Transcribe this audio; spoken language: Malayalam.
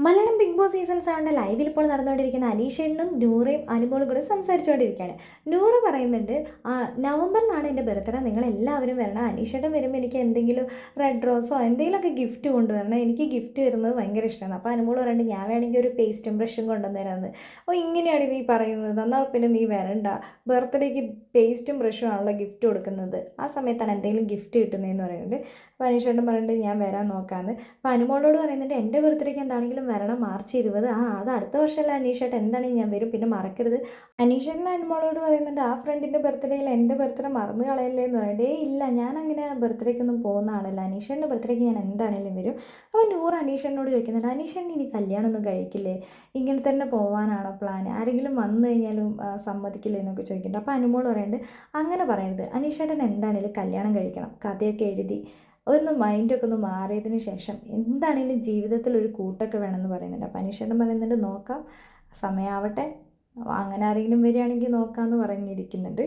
മലയാളം ബിഗ് ബോസ് സീസൺ 7 ലൈവിൽ ഇപ്പോൾ നടന്നുകൊണ്ടിരിക്കുന്ന അനീഷേട്ടനും നൂറയും അനുമോളും കൂടെ സംസാരിച്ചുകൊണ്ടിരിക്കുകയാണ്. നൂറ് പറയുന്നുണ്ട്, നവംബറിലാണ് എൻ്റെ ബർത്ത്ഡേ, നിങ്ങളെല്ലാവരും വരണം. അനീഷേട്ടൻ വരുമ്പോൾ എനിക്ക് എന്തെങ്കിലും റെഡ് റോസോ എന്തെങ്കിലുമൊക്കെ ഗിഫ്റ്റ് കൊണ്ടുവരണം, എനിക്ക് ഗിഫ്റ്റ് തരുന്നത് ഭയങ്കര ഇഷ്ടമാണ്. അപ്പോൾ അനുമോൾ പറയുന്നുണ്ട്, ഞാൻ വേണമെങ്കിൽ ഒരു പേസ്റ്റും ബ്രഷും കൊണ്ടുവന്നേരാമെന്ന്. അപ്പോൾ ഇങ്ങനെയാണ് നീ പറയുന്നത്, എന്നാൽ പിന്നെ നീ വരണ്ട, ബർത്ത്ഡേക്ക് പേസ്റ്റും ബ്രഷും ആണല്ലോ ഗിഫ്റ്റ് കൊടുക്കുന്നത്, ആ സമയത്താണ് എന്തെങ്കിലും ഗിഫ്റ്റ് കിട്ടുന്നതെന്ന് പറയുന്നുണ്ട്. അപ്പോൾ അനീഷേട്ടൻ പറയുന്നുണ്ട്, ഞാൻ വരാൻ നോക്കാമെന്ന്. അപ്പോൾ അനുമോളോട് പറയുന്നുണ്ട്, എൻ്റെ ബർത്ത്ഡേക്ക് എന്താണെങ്കിലും വരണം, മാർച്ച് 20. അത് അടുത്ത വർഷമല്ല അനീഷേട്ടൻ, എന്താണെങ്കിൽ ഞാൻ വരും, പിന്നെ മറക്കരുത്. അനീഷേട്ടൻ അനുമോളോട് പറയുന്നുണ്ട്, ആ ഫ്രണ്ടിൻ്റെ ബർത്ത്ഡേയിൽ എൻ്റെ ബർത്ത്ഡേ മറന്നു കളയല്ലേ എന്ന് പറയണ്ടേ. ഇല്ല, ഞാൻ അങ്ങനെ ബർത്ത്ഡേക്കൊന്നും പോകുന്ന ആളല്ല, അനീഷേട്ടൻ്റെ ബർത്ത്ഡേക്ക് ഞാൻ എന്താണെങ്കിലും വരും. അപ്പോൾ നൂറ് അനീഷേട്ടനോട് ചോദിക്കുന്നുണ്ട്, അനീഷേട്ടൻ ഇനി കല്യാണമൊന്നും കഴിക്കില്ലേ, ഇങ്ങനെ തന്നെ പോകാനാണോ പ്ലാൻ, ആരെങ്കിലും വന്നു കഴിഞ്ഞാലും സമ്മതിക്കില്ലേ എന്നൊക്കെ ചോദിക്കുന്നുണ്ട്. അപ്പോൾ അനുമോൾ പറയുന്നുണ്ട്, അങ്ങനെ പറയരുത്, അനീഷേട്ടൻ എന്താണെങ്കിലും കല്യാണം കഴിക്കണം, കഥയൊക്കെ എഴുതി ഒന്ന് മൈൻഡൊക്കെ ഒന്ന് മാറിയതിന് ശേഷം എന്താണെങ്കിലും ജീവിതത്തിൽ ഒരു കൂട്ടൊക്കെ വേണമെന്ന് പറയുന്നുണ്ട്. അപ്പോൾ അനീഷേട്ടൻ പറയുന്നുണ്ട്, നോക്കാം, സമയമാവട്ടെ, അങ്ങനെ ആരെങ്കിലും വരികയാണെങ്കിൽ നോക്കാമെന്ന് പറഞ്ഞിരിക്കുന്നുണ്ട്.